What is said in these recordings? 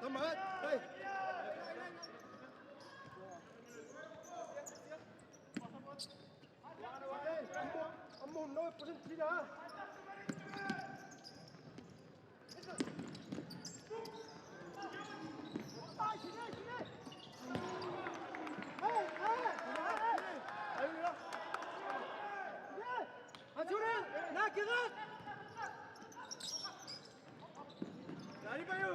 Tamat. Hei. Ambo no pusin tidak. Hancurin, nak gerak. Lari Bayu.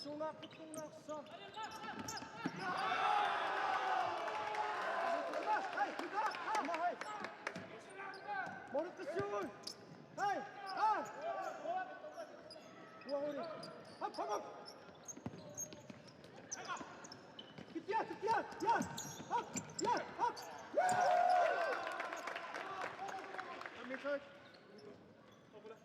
Sunat petunjuk sah. Hai, kita. Hai. Mau kesun. Hai. Dua orang. Hop. Kita. Ya. Hop. Ya. Hop. Ambil coach. Mau bola.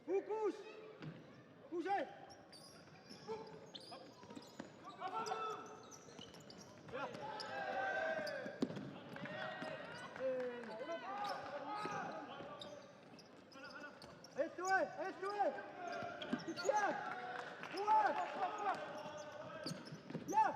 Fokus. Pusai. Ya. Esto es. Siap. Kuat. Ya.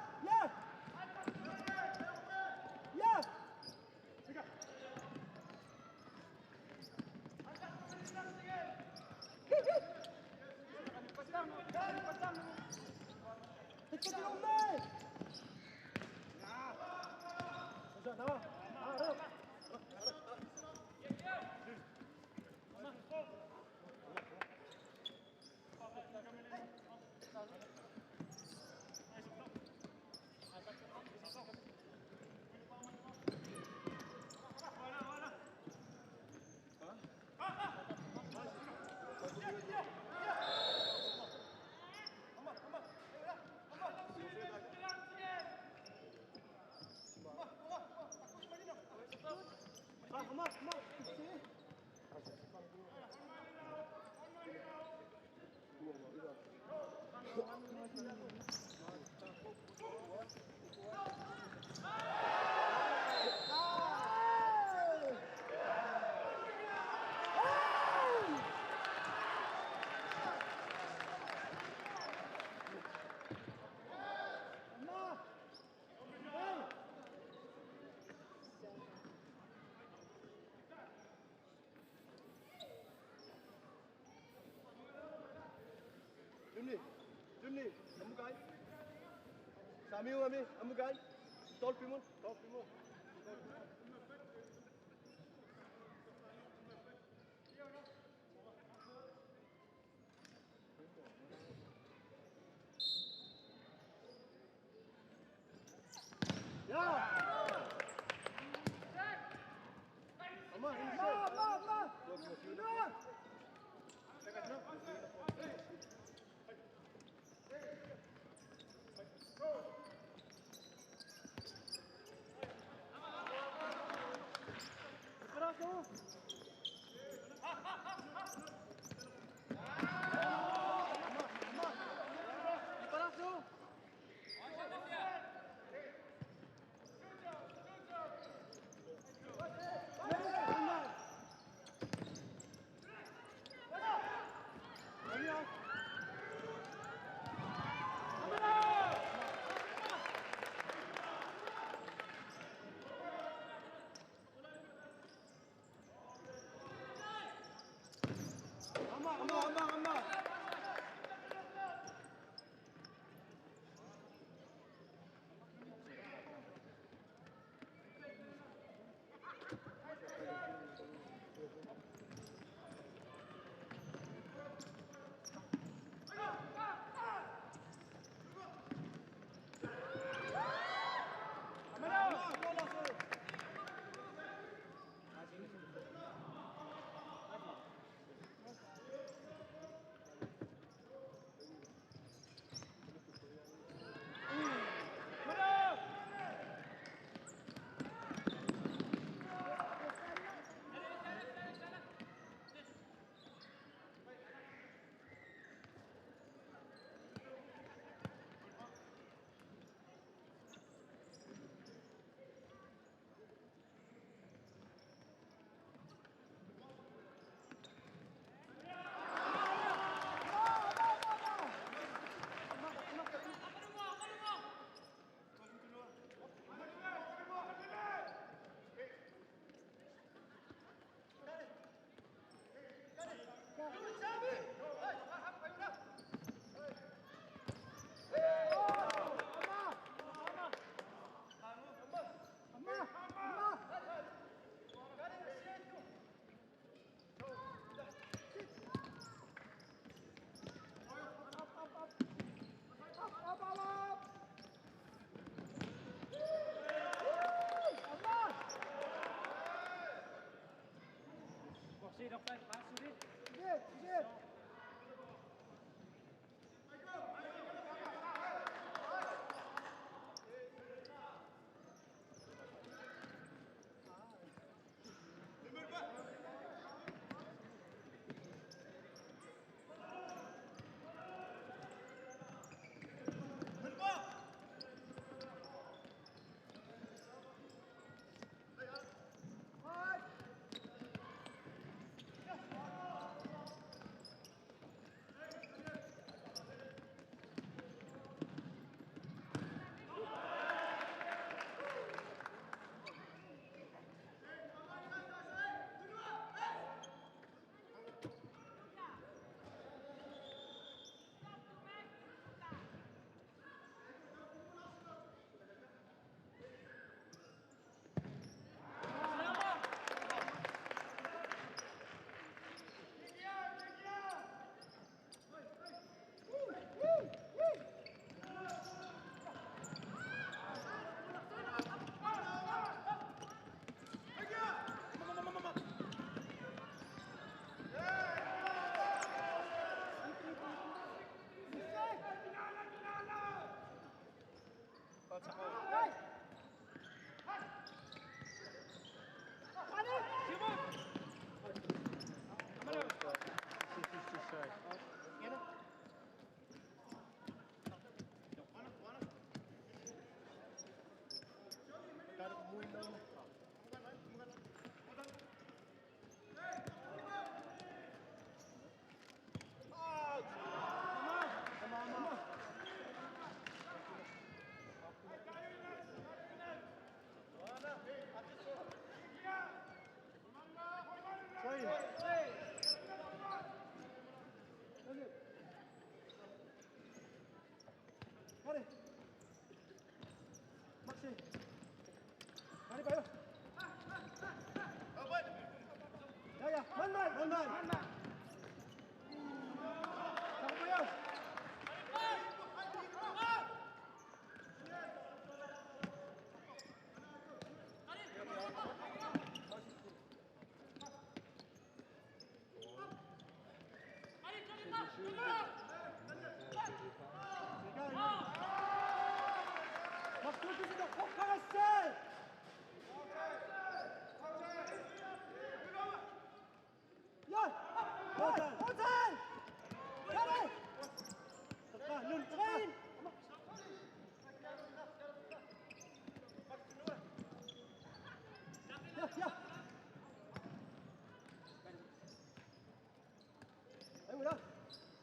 Jumni, kamu kai. Samiu, kamu kai. Tol pimun. Ya. Ama,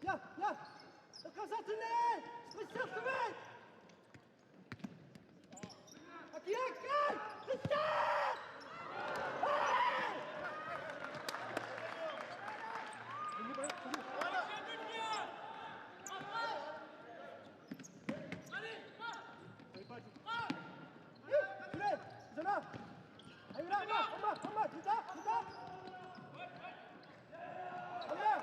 Ja. Dat kan zat erin. Spesielt erin. Kijk. Gestart. Sana. Ayo nak, Amma, kita. Amma. Kita.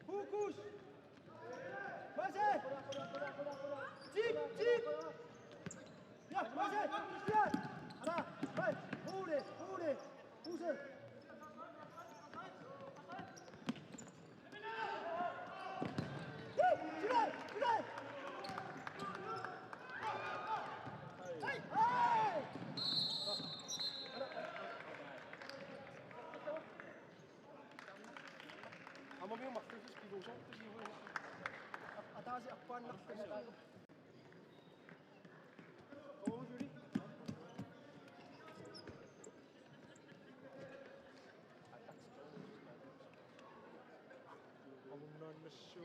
Fokus. Masih. Cip. Ya, masih. Lihat. Ada. Baik. Udah. Pusing. Sudah. Hey! Ama mo yung master's pinuso, atasi akpan nak tayo. Oo, Yuri. Amunan mesyo.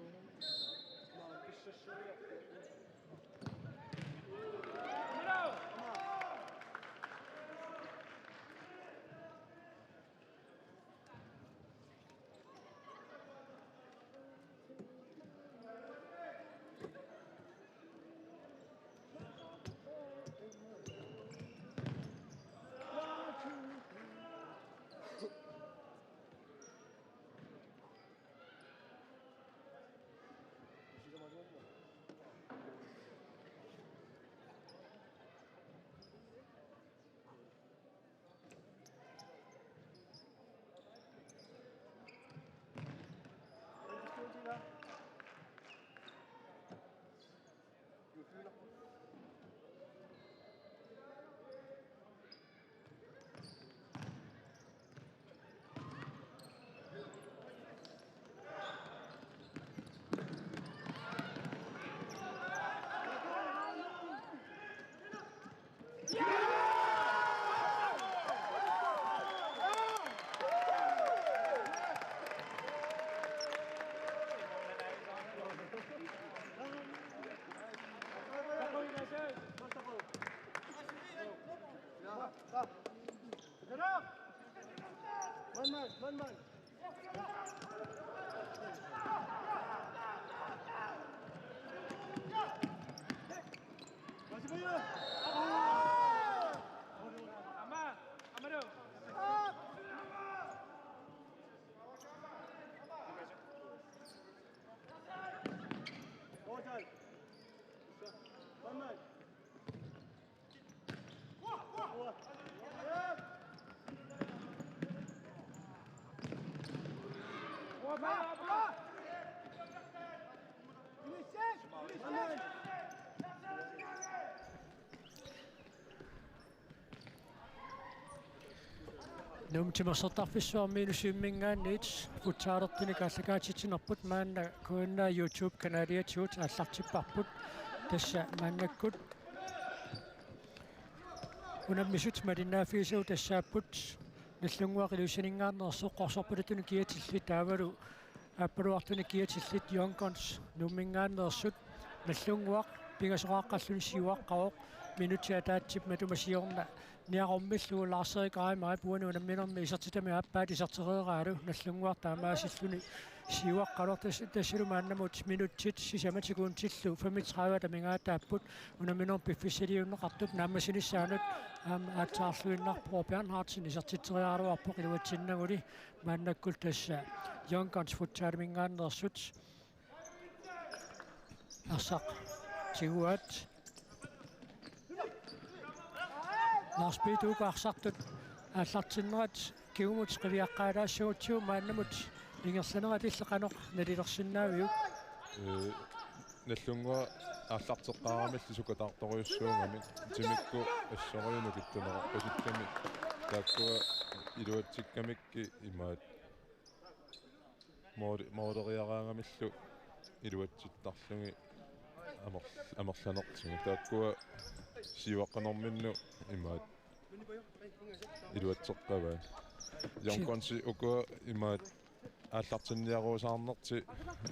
Man. Masih banyak. Amado. Hotel. Man. Wah. Numtimersortarfissuarmiinusiimmingaannit futsaalertinikallakaatitinerput maanna kuinna YouTube kanaliatiut аллартиппарпут тасса мааннаккут унаммисут малиннаафиисуу тассааппут наллунгуақилусинингаарнерсо қорсорпулутуни киатилли таавалу аппалуартуни киатиллит Yonkons nummingaannersut наллунгуақ пигасоқааққаллуни сиуаққаоқ минутиатаатсип матумасиорна ниарормиллуу лаарсерикаами маапуани унамминерми исертитами ааппаат исертереерааlu наллунгуартаамаасиллуни сиуаққалортас тассалу мааннамут минутсит сисаматикуунтиллу 35 тамингаатааппут унамминер пиффисилиуннеқартут нааммасиниссаанут аатсаарлуиннарпро Bernhardsen исертиттериааруарпо қилуатсиннагули мааннаккул тасса Yonkons футсаалмингааннерсут асақ тигуат Lars Peter uqarsartut ааллартиннерат кигумут қивиаққаалаассагутсуу мааннамут ингерсанерат иллеқанеқ налилерсиннаавиу наллунгуа ааллартеққарамилли сукатаарторюссуунгами тимикку ассориуну киттунеқарпасикками тааккуа илуатсиккамикки имаат моодериараангамиллу илуатситтарлуги амерланертиги тааккуа сиуаққанорминну имаат илуатсеққаваа Jonkonsi uko imaat ааллартинниаруусаарнерти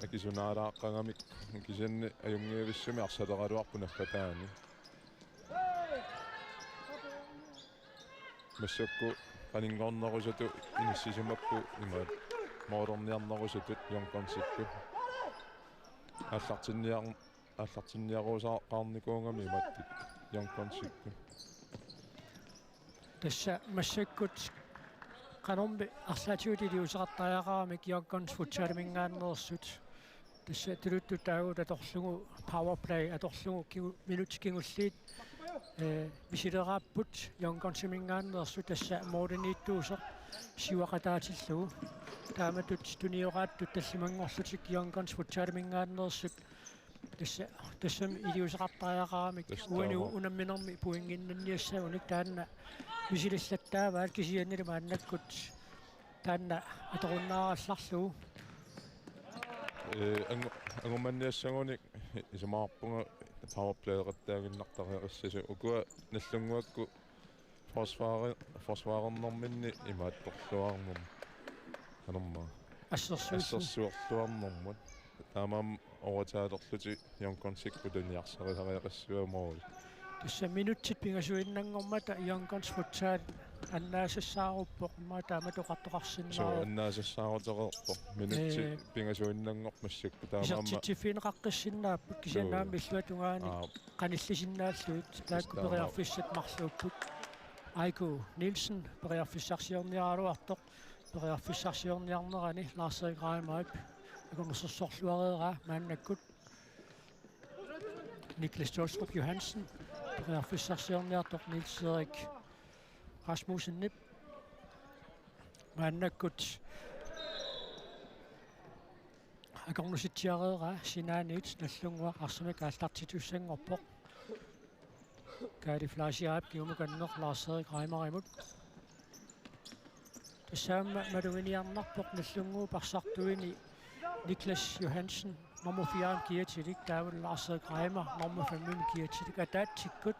акисунаалааққангамик кисанни аюнгиависсами арсалеқалуарпу наффатаани массакку qaninngornerusatu иниссисимаппу имаат моодерниарнерусатут Jonkonsikku ааллартинниаруусааққарникуунгами имааттит Jonkonsikku тасса массаккут qanormi арлаатиутилиусеқартаяақарамик Jonkons футсаалимингааннерсут тасса тулутту таагут аторлугу power play аторлугу минутикингуллиит мисилерааппут Jonkonsимингааннерсут тасса мооденииттуусеқ сивақатаатиллугу тааматут туниорааттут таллимангорлутик Jonkons футсаалимингааннерсут тассам илиусеқартаяақарамик уани унамминерми пуингиннанниассагуник таанна мисилиллаттааваат кисианнилу мааннаккут таанна аторуннааралларлугу ангуманниассагуник исамаарпунга powerplay-эқаттаагиннартариариссасу укуа наллунгуакку forsvaarernerminni имаатторлуарнер анерма ассерсуарлуарнэрмут таамаам овертаалерлути Jonkonsikku туниарсарисариақассуамоол тасса минутсит пингасуиннангормата Jonkons футсаал аннаасассааруппоқ маатаама тоқартоқарсиннаа аннаасассаарутерерпо минутси пингасуиннангор массакку таамаама сертифинеқаққиссиннааппут кисианнаам миллуатунгаани қаниллисиннааллуит таакку периарфиссат марлууппут Айку Нилсен периарфиссарсиорниаралуартоқ периарфиссарсиорниарнерани Lars-Erik Reimark аконерсорсорлуареера мааннаккут Niklas Tolstrup Johansen периарфиссарсиорниартоқ Nils-Erik Rasmussen Nip мааннаккут аконерситсиареера синааниит наллунгуа арсамик ааллартитуссангорпоқ Kari Flashiap kiumukannor Lars-Erik Reimarimut тассаама малугиниарнарпоқ наллунгуу парсартуини Niklas Johansen nummer 4 kiatилик таавал Lars-Erik Reimar nummer 5 kiatилик атаатсиккут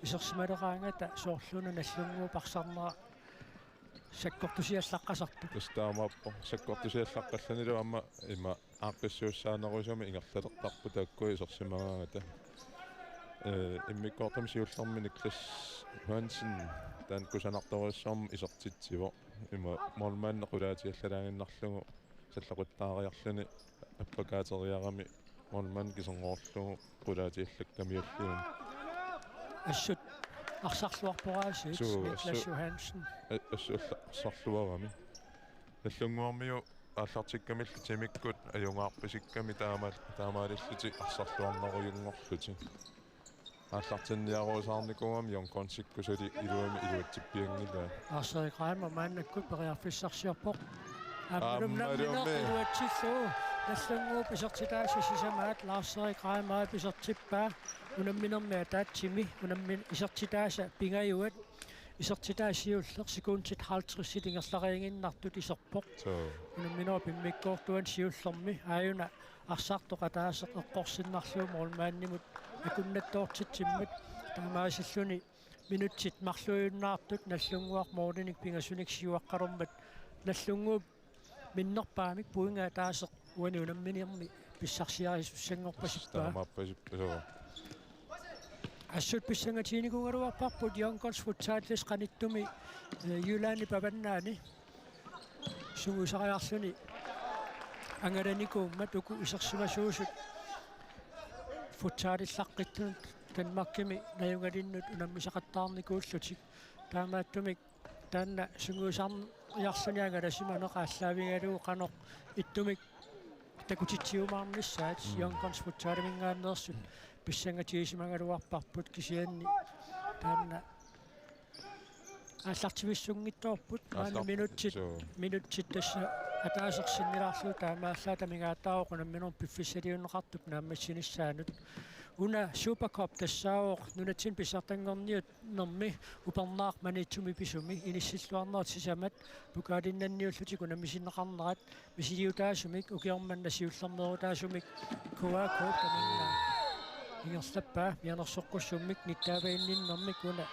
исерсималераангата соорлуна наллунгуу парсарнера саккортусиаллаққасарту тастаамааппо саккортусиаллаққалланилу амма има ааққиссууссаанерусами ингерлалертарпу тааккуи исерсимагаангата иммиккортам сиуллэрми Niklas Johansen таан кусанарторуссаарм исертитсиво има молмаанне қулаатиаллалаангиннарлугу саллақуттаариарлуни аппакаатериарами молмаан кисенгоорлугу қулаатиаллаккамиуллугу ассут арсарлуарпораасит Niklas Johansen ассуулларлуарами наллунгуармиу ааллартиккамилл тимиккут аюнгаарпасикками таамаалиллути арсарлуарнеруйунгорлути ааллартинниаруусаарникугам Jonkonsikku сали илуами илуатсиппиангила Lars-Erik Reimar мааннаккут периарфиссарсиорпоқ аммалумминерлуатсиллуу наллунгуу писертитаасисисамаат Lars-Erik Reimar писертиппаа унамминерми атаатсими унаммин исертитааса пингаюат исертитаасиуллер секундит 50 силингерлариангиннартут исерпоқ унамминер пиммиккоортуан сиуллерми ааюна арсаартоқатаасеқ эққорсиннарлуу молмааннимут акуннаттоортитсиммат таамаасиллуни минутсит марлуйуннаартут наллунгуар моординик пингасуник сиуаққалэрмат наллунгуу миннерпаамик пуингаа таасеқ уани унамминерми писсарсиарисуссангорпасиппаа таамааппасиппасоо ассут писсангатиникунгалуарпарпут Jonkons футсааллис qaниттуми юлаани паваннаани сугусариарлуни ангараникууммат уку исерсимасуусут футсаалиллаққиттунут танмаккими наюнгалиннут унаммисақаттаарникууллутик таамааттумик таанна сугусаарниарсуниангаласиманеқааллаавингалуу қанеқ иттумик такутитсиумаарниссаат Jonkons футсаалимингааннерсут писсангатиисимангалуарпарпут кисианни таанна ааллартивиссунгитторпут маана минутсит тасса атаасерсиннилаарлуу таамааллаа тамигаатаавоқ унамминер пиффиссалиуннеқартуп нааммассиниссаанут уна суперкоп тассаавоқ нунатсин писсартангорниут нерми упернаақ манитсуми писуми иниссиллуарнерат сисамат пукаалиннанниуллутик унаммисиннеқарнерат мисилиутаасумик укиорманна сиуллернерутаасумик куакоп таминна ингерлаппаа мианерсоққуссуммик ниттааваинниннэрмик уна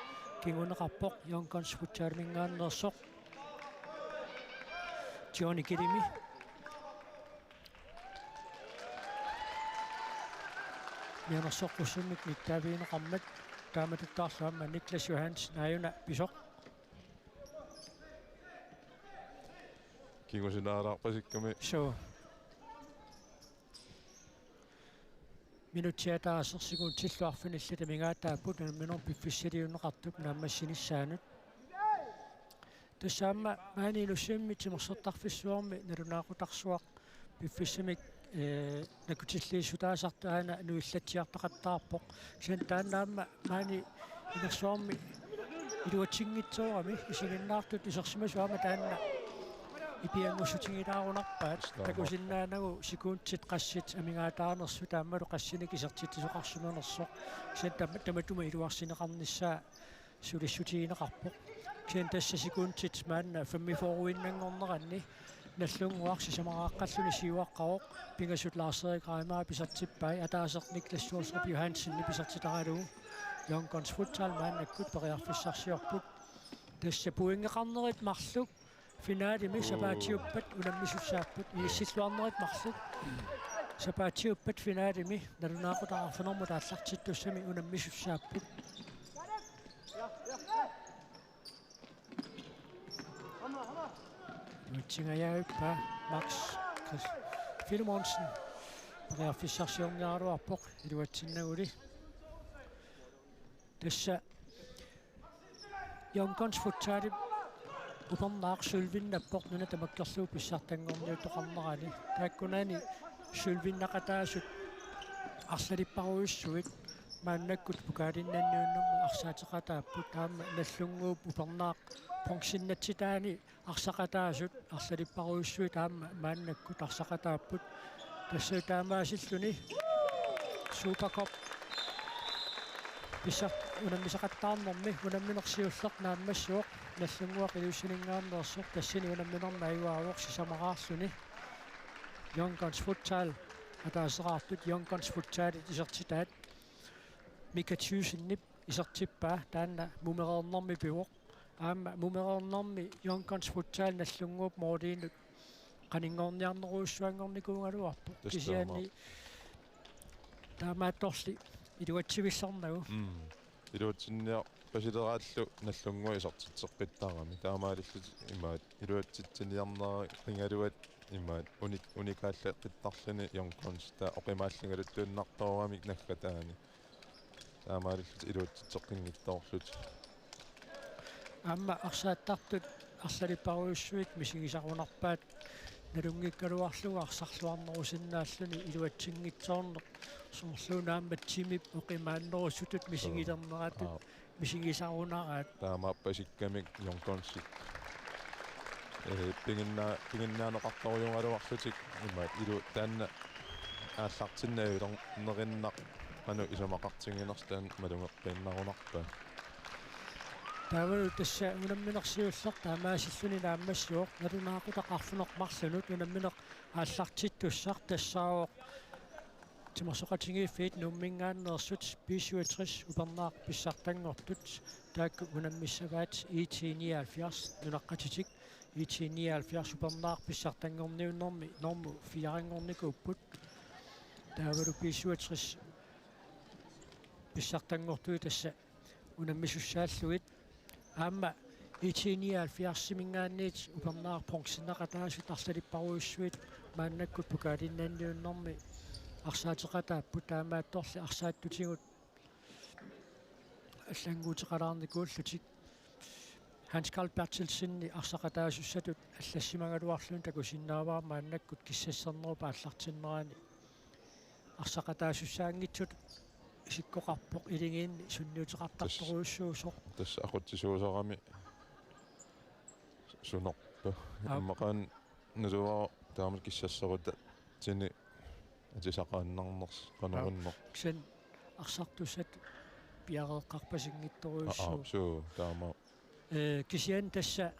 кингунеқарпоқ Yonkons Futsal-мингааннерсоқ Johnny Kirimi Mianersoqqussummik nittaaviineqarmat taamatuttaarluamma Niklas Johansen ajuna pisoq Kingusinaaraarpasikkami so minutiataasersigun tilluarfinillata mingaataaput minor piffissaliunneqartup naammassinissaanuut тусаама маанилуссимми тимерсертарфиссуарми налунаақутарсуақ пиффисимик накутиллиисутаасартаана нуиллатсиартақаттаарпоқ сан тааннаама маани инерсуарми илуатсингитсоорами исигиннаартут исерсимасуама таанна ипиангуссутингилаарунарпаат такусиннаанагу секундтит qassит амингаатаарнерсу таамалу qassiник исертитсуқарсуманерсоқ сан таматума илуарсинеқарниссаа сулиссутиинеқарпоқ кен тасса секундтит маанна фаммифоруиннангорнеранни наллунгуарси самарааққаллуни сиуаққароқ пингасутлаарсерик раимаа писартиппай атаасеқ Niklas Johansen писартитаралугу Yonkons Futsal мааннаккут периарфиссарсиорпут тасса пуингеқарнерит марлук финаалими сапаатиуппат унаммисуссааппут ииссиллуарнерит марлук сапаатиуппат финаалими налунаақутаарфинэрму тааллартиттуссами унаммисуссааппут Utsingajauppa Max Filmonsen периарфиссарсиорниаруарпоқ илуатсиннагули тасса Yonkons Futsal упернаақ сулвиннаппоқ нуна тамаккерлуу писсартангорниутоқарнерани тааккунаани сулвиннақатаасут арлалиппаруйуссуит мааннаккут пукаалиннанниуннэрму арсаатеқатааппут таама наллунгууп упернаақ функсиннатситаани арсақатаасут арлалиппаруйуссуит таама мааннаккут арсақатааппут тассаа таамаасиллуни суперкоп писсарт унаммисақаттаарнэрми унамминерсиуллеқ нааммассуоқ наллунгуақ илуссинингааннерсоқ тассини унамминерна аюаавоқ сисамараарлуни Yonkons Futsal атаасераартут Yonkons Futsal исертитаат Mika Thysenip исертиппаа таанна мумереернэрми пивоқ аама мумереернэрми Yonkons Futsal наллунгууп моолиинут qaninngorniarneruussuangornikuungaluarpu kisiani таамаатторли илуатсивиссарнагу илуатсинниа пасилерааллу наллунгуа исартитсеққиттаарами таамаалиллут имаат илуатситсиниарнера рингалуат имаат уникаалла қиттарлуни Yonkons та оқимааллингалуттууннарторуамик наггатаани таамаалиллут илуатситсеққингиттоорлут аама арсааттартут арлалиппаруйуссуит мисигисарунарпаат налунгиккалуарлуга арсарлуарнерусиннааллуни илуатсингитсоорнеқ соорлуунаамматсимип оқимааннерусутут мисигилернератут мисигисарунараат таамааппасиккамик Yonkonsик пингиннаанеқарторюнгалуарлутик имаат илу таанна ааллартиннаавилернериннақ ану исамақартингинерстаан малунгеққиннарунарпаа таавал тасса унамминерсиуллеқ таамаасиллуни нааммассуоқ налунаақутақарфунеқ марлунут унамминеқ ааллартиттуссар тассаавоқ тимерсоқатингииффиит нуммингааннерсут 67 упернаақ писсартангортут таакку унаммиссаваат IT79 нунаққатитик IT79 упернаақ писсартангорниуннэрми норму фиарангорникууппут таавалу 67 писсартангортуи тасса унаммисуссааллуит аама IT79 мингаанниит упернаақ понксинеқатаасут арлалиппаруйуссуит мааннаккут пукаалиннаанниуннэрми арсаатеқатааппут таамаатторли арсааттутигут аллангуутеқалаарникууллутик Hans Carl Bertelsen арсақатаасуссатут аллассимагалуарлуун такусиннааваа мааннаккут киссассернерупа аллартиннерани арсақатаасуссаангитсут исиккоқарпоқ илингиинни сунниутеқартарторуйуссуусоқ тасса ақутсисуусарами сунерпа аммақаан налуаа таамал киссассерута тини атисақааннарнерс канаруннер ксэн арсартуссат пиареэққарпасингитторуйуссуу суу таама кисиан тасса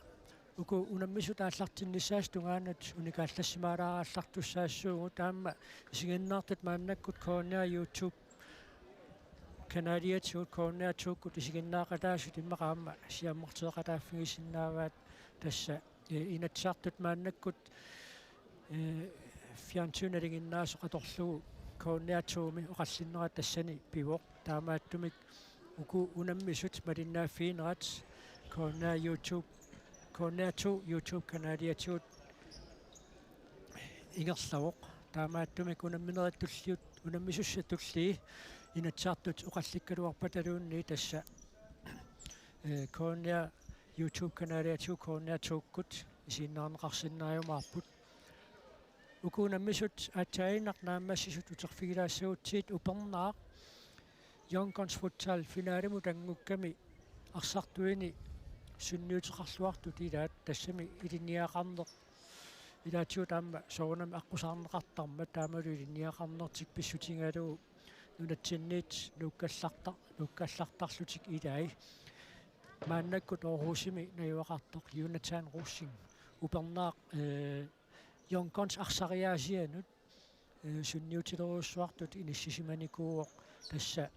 уку унаммису тааллартиннissaas тунгаанат уникааллассимаалаарааллартуссаассуугу таама исигиннаартат мааннаккут коонниа YouTube канадиатсуут коорниатсууккут исигиннаақатаасут иммақаама сиаммартеқатааффигисиннааваат тасса инатсаартут мааннаккут фиантуналингиннаасо qatorlugu коорниатсууми оқаллиннера тассани пивоқ таамааттумик уку унаммисут малиннааффиинерат коорниа YouTube коорниатсуу YouTube канадиатсуут ингерлавоқ таамааттумик унамминераттуллиут унаммисуссатуллии инатсаартут оқалликкалуарпаталуунни тасса коорниа YouTube канадиатсуу коорниатсууккут исииннаарнеқарсиннааюмаарпут укунаммисут атаинақ нааммассисут утерфигилаассагутсиит упернаақ Youngguns futsal finaalemu tanggukkami арсартуини сунниутеқарлуартут илаат тассами илинниақарнеқ илаатиут аама соонами аққусаарнеқартарма таамалу илинниақарнертик писсутингалуу нунатсинниит нуккаллартарлутик илаи мааннаккут оорусими наюақартоқ юнатаан руссин упернаақ Youngguns арсариаасианут сунниутилеруссуартут иниссисиманикууоқ тасса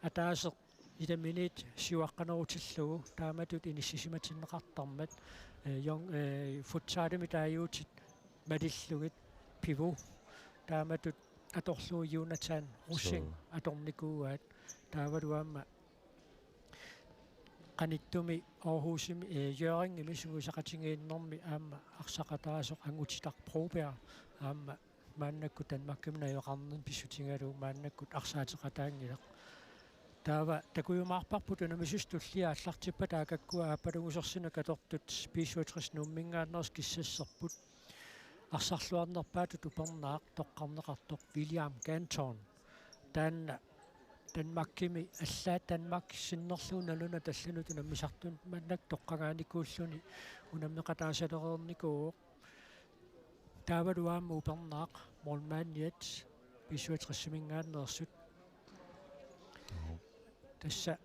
атаасеқ идаминит сиуаққанерутиллугу тааматут иниссисиматиннеқартармат футсаалими тааюутит малиллугит пиву тааматут аторлуу юнатаан руссин аторникууаат таавалуаама qaниттуми Aarhusimi Hjørringimi сугусақатингииннэрми аама арсақатаасоқ ангутитар пробеа аама мааннакку Данмарккими наёқарнерн писсутингалуу мааннаккут арсаатеқатаангилеқ таава такуйумаарпарпут унамисустуллиа аллартиппа таакаккуа ааппалугусерсина катортут писсуатрис нуммингааннерс киссассерпут арсарлуарнерпаатут упернаақ тоққарнеқартоқ William Ganton таанна Данмарккими аллаат Данмарк синнерлуuналуна талланут унаммисартун маннак тоққагааникууллуни унаммеқатаасалерерникуу таавалуаама упернаақ молмааниат писсуатрissимингааннерсут тасса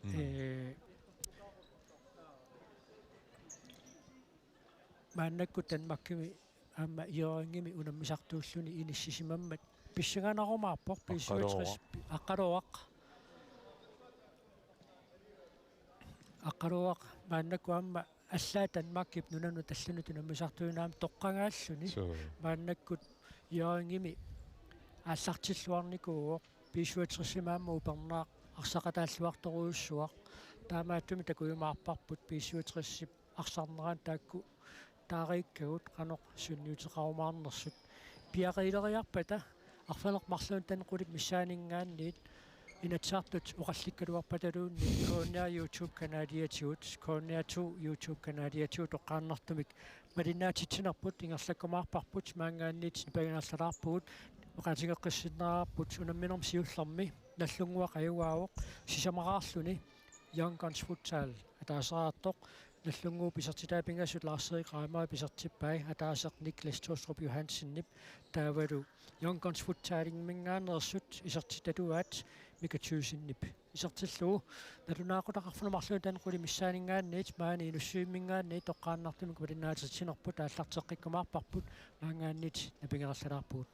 мааннакку Данмарккими аама Hjørringimi унаммисартууллуни иниссисимаммат писсаганарумаарпор писсуатрис аққалуақ мааннакку аама аллаа Данмаркип нунану талланут унаммисартуинаам тоққагааллуни мааннаккут Hjørringimi ааллартиллуарникуу писсуатрissимаама упернаақ арсақатааллуарторуйуссуақ таамааттуми такуйумаарпарпут писсуатриссип арсарнераан таакку таариккагут канеқ сунниутеқарумаарнерсут пиақилериарпата арфалеқ марлуун танеқулип миссаанингаанниит инатсаартут оқалликкалуарпаталуунни коорниа YouTube канадиатиут коорниа 2 YouTube канадиатиут оққааннартумик малинаатитсинерпут ингерлаккумаарпарпут маангаанниит пагинааллалаарпугут оқаатингеққиссиннераарпут унамминерм сиуллерми наллунгуақ аюгаавоқ сисамараарлуни Youngguns futsal атаасараартоқ наллунгуу писертитаапингассут Lars-Erik Reimer писертиппай атаасеқ Niklas Tostrup Johansenнип таавалу Youngguns futsal-ингмингаанерсут исертиталуаат микатсуусиннип исертиллуу налунаақутақарфуна марлуун танеқули миссаанингаанниит маани инуссуиммингаанниит тоққааннартумик малинаатитсинерпут ааллартеққиккумаарпарпут маангаанниит напингераллалаарпуут